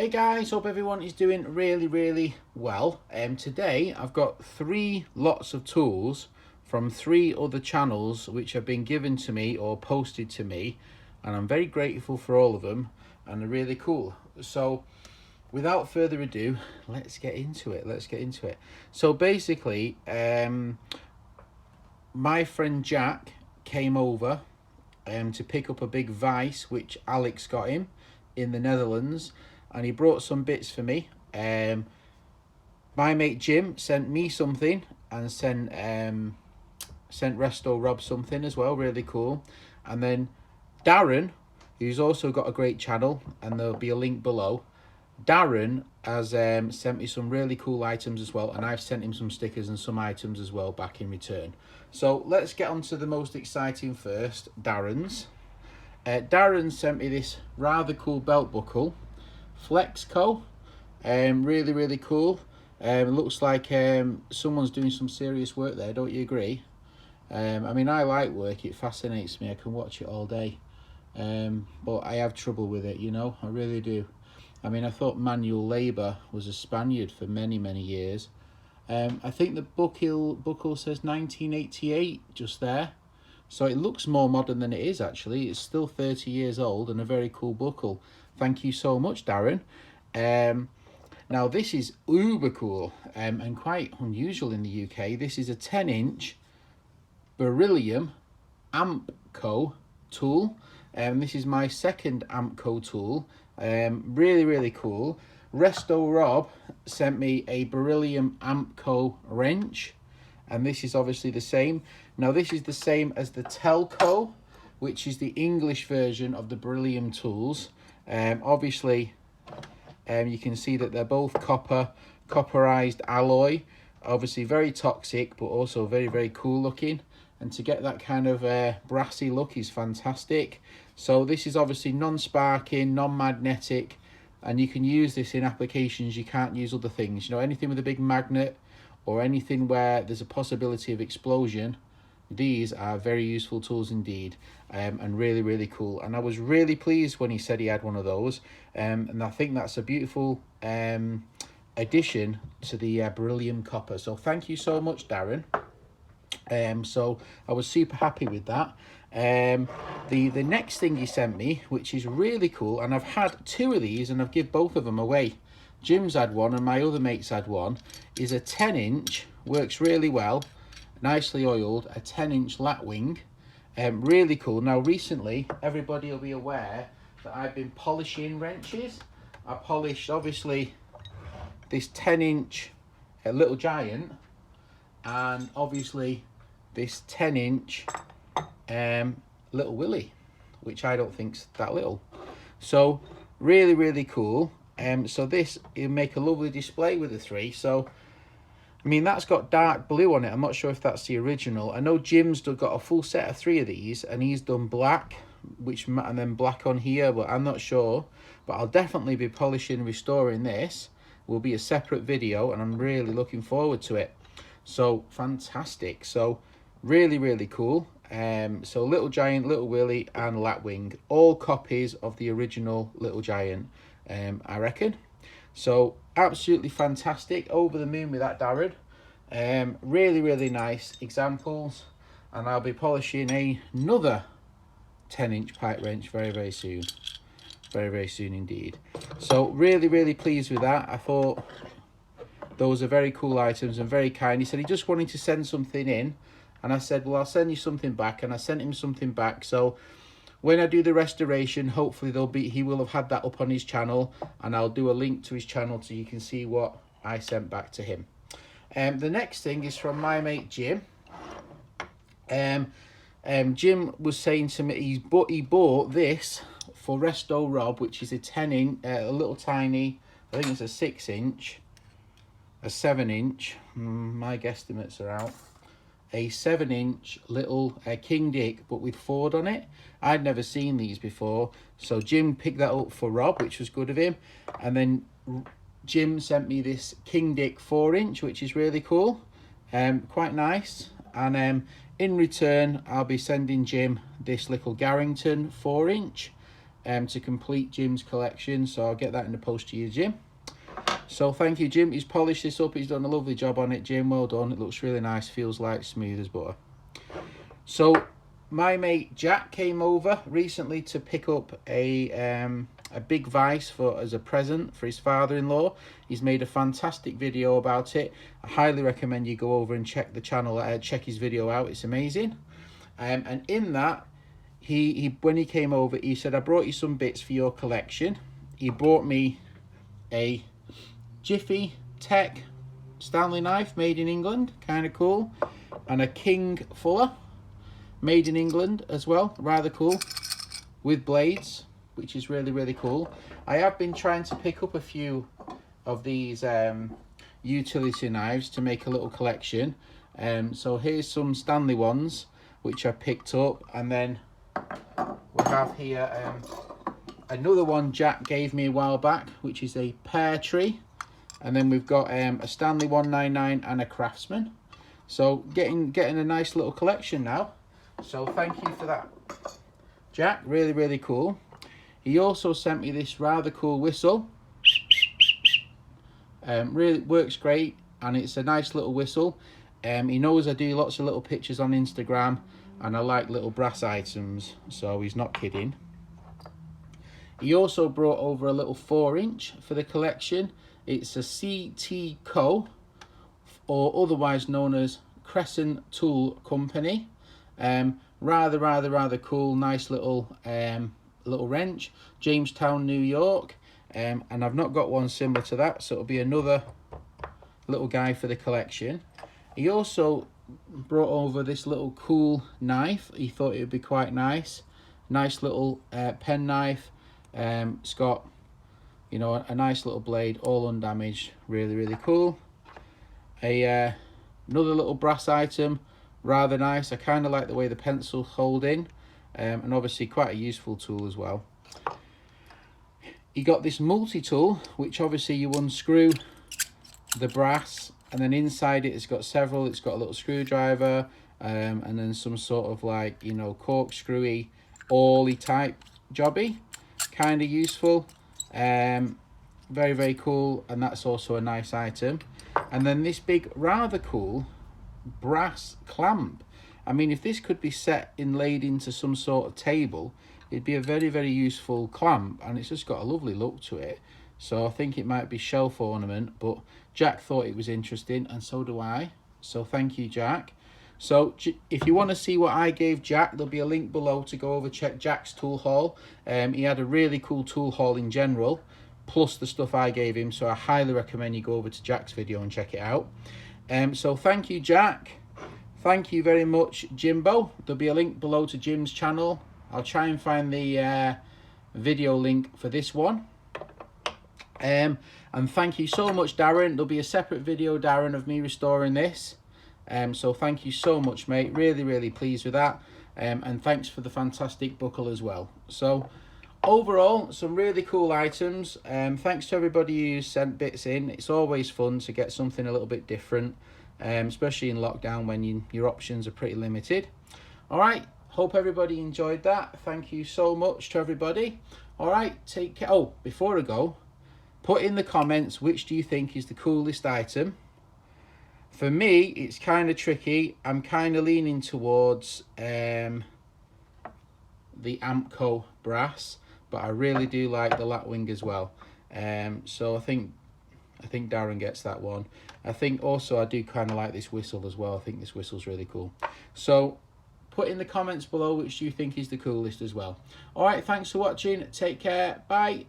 Hey guys, hope everyone is doing really well. Today I've got 3 lots of tools from 3 other channels which have been given to me or posted to me, and I'm very grateful for all of them and they're really cool. So without further ado, let's get into it. So basically, my friend Jack came over to pick up a big vise which Alex got him in the Netherlands, and he brought some bits for me. My mate Jim sent me something and sent Resto Rob something as well, really cool. And then Darren, who's also got a great channel, and there'll be a link below. Darren has sent me some really cool items as well, and I've sent him some stickers and some items as well back in return. So let's get on to the most exciting first, Darren's. Darren sent me this rather cool belt buckle, Flexco, really cool. It looks like someone's doing some serious work there, don't you agree? I mean, I like work, it fascinates me, I can watch it all day, but I have trouble with it, you know, I really do. I mean, I thought manual labour was a Spaniard for many years. I think the buckle says 1988 just there. So it looks more modern than it is actually. It's still 30 years old and a very cool buckle. Thank you so much, Darren. Now this is uber cool and quite unusual in the UK. This is a 10-inch beryllium Amco tool. This is my second Amco tool. Really cool. Resto Rob sent me a beryllium Amco wrench, and this is obviously the same. Now this is the same as the Telco, which is the English version of the beryllium tools. Obviously you can see that they're both copperized alloy, obviously very toxic but also very cool looking, and to get that kind of brassy look is fantastic. So this is obviously non-sparking, non-magnetic, and you can use this in applications you can't use other things. You know, anything with a big magnet or anything where there's a possibility of explosion, these are very useful tools indeed, and really cool. And I was really pleased when he said he had one of those, and I think that's a beautiful addition to the beryllium copper. So thank you so much, Darren. So I was super happy with that. The next thing he sent me, which is really cool, and I've had 2 of these and I've give both of them away. Jim's had one and my other mate's had one, is a 10-inch, works really well, nicely oiled, a 10-inch latwing. Really cool. Now recently, everybody will be aware that I've been polishing wrenches. I polished obviously this 10-inch Little Giant, and obviously this 10-inch Little Willie, which I don't think's that little. So really cool. So this, it'll make a lovely display with the 3. So I mean, that's got dark blue on it. I'm not sure if that's the original. I know Jim's got a full set of 3 of these, and he's done black, and then black on here, but I'm not sure. But I'll definitely be polishing and restoring this. Will be a separate video, and I'm really looking forward to it. So fantastic. So really cool. So Little Giant, Little Willie and Latwing, all copies of the original Little Giant, I reckon. So absolutely fantastic, over the moon with that, Darren. Really nice examples, and I'll be polishing another 10-inch pipe wrench very soon. Very soon indeed. So really pleased with that. I thought those are very cool items and very kind. He said he just wanted to send something in, and I said, well, I'll send you something back, and I sent him something back. So when I do the restoration, hopefully he will have had that up on his channel, and I'll do a link to his channel so you can see what I sent back to him. The next thing is from my mate Jim. Jim was saying to me he bought this for Resto Rob, which is a 10-inch, a little tiny, I think it's a 6-inch, a 7-inch, my guesstimates are out, a 7-inch little King Dick, but with Ford on it. I'd never seen these before, so Jim picked that up for Rob, which was good of him. And then Jim sent me this King Dick 4-inch, which is really cool, quite nice. And in return, I'll be sending Jim this little Garrington 4-inch, to complete Jim's collection, so I'll get that in the post to you, Jim. So thank you, Jim. He's polished this up. He's done a lovely job on it, Jim. Well done. It looks really nice. Feels like smooth as butter. So my mate Jack came over recently to pick up a big vise as a present for his father-in-law. He's made a fantastic video about it. I highly recommend you go over and check the channel, check his video out. It's amazing. And in that, he when he came over, he said, I brought you some bits for your collection. He brought me a Jiffy Tech Stanley knife made in England, kind of cool, and a King Fuller made in England as well, rather cool, with blades, which is really, really cool. I have been trying to pick up a few of these utility knives to make a little collection. So here's some Stanley ones which I picked up, and then we have here another one Jack gave me a while back, which is a pear tree, and then we've got a Stanley 199 and a Craftsman. So getting a nice little collection now. So thank you for that, Jack. Really, really cool. He also sent me this rather cool whistle. Really works great, and it's a nice little whistle. He knows I do lots of little pictures on Instagram, and I like little brass items, so he's not kidding. He also brought over a little 4-inch for the collection. It's a CT Co, or otherwise known as Crescent Tool Company. Rather cool, nice little wrench. Jamestown, New York. And I've not got one similar to that, so it'll be another little guy for the collection. He also brought over this little cool knife. He thought it would be quite nice. Nice little pen knife. It's got, you know, a nice little blade, all undamaged. Really, really cool. Another little brass item, rather nice. I kind of like the way the pencil hold in, and obviously quite a useful tool as well. You got this multi-tool, which obviously you unscrew the brass, and then inside it's got several. It's got a little screwdriver, and then some sort of, like, you know, corkscrewy, awly type jobby. Kind of useful. Very, very cool, and that's also a nice item. And then this big, rather cool brass clamp. I mean, if this could be set inlaid into some sort of table, it'd be a very, very useful clamp, and it's just got a lovely look to it. So I think it might be shelf ornament, but Jack thought it was interesting, and so do I. So thank you, Jack. So if you want to see what I gave Jack, there'll be a link below to go over check Jack's tool haul. He had a really cool tool haul in general, plus the stuff I gave him, so I highly recommend you go over to Jack's video and check it out. So thank you, Jack. Thank you very much, Jimbo. There'll be a link below to Jim's channel. I'll try and find the video link for this one. And thank you so much, Darren. There'll be a separate video, Darren, of me restoring this. So thank you so much, mate. Really, really pleased with that. And thanks for the fantastic buckle as well. So overall, some really cool items. Thanks to everybody who sent bits in. It's always fun to get something a little bit different, especially in lockdown when your options are pretty limited. All right, hope everybody enjoyed that. Thank you so much to everybody. All right, take care. Oh, before I go, put in the comments, which do you think is the coolest item? For me, it's kind of tricky. I'm kind of leaning towards the Amco brass, but I really do like the Lapwing as well. So I think Darren gets that one. I think also I do kind of like this whistle as well. I think this whistle's really cool. So put in the comments below which you think is the coolest as well. All right, thanks for watching. Take care. Bye.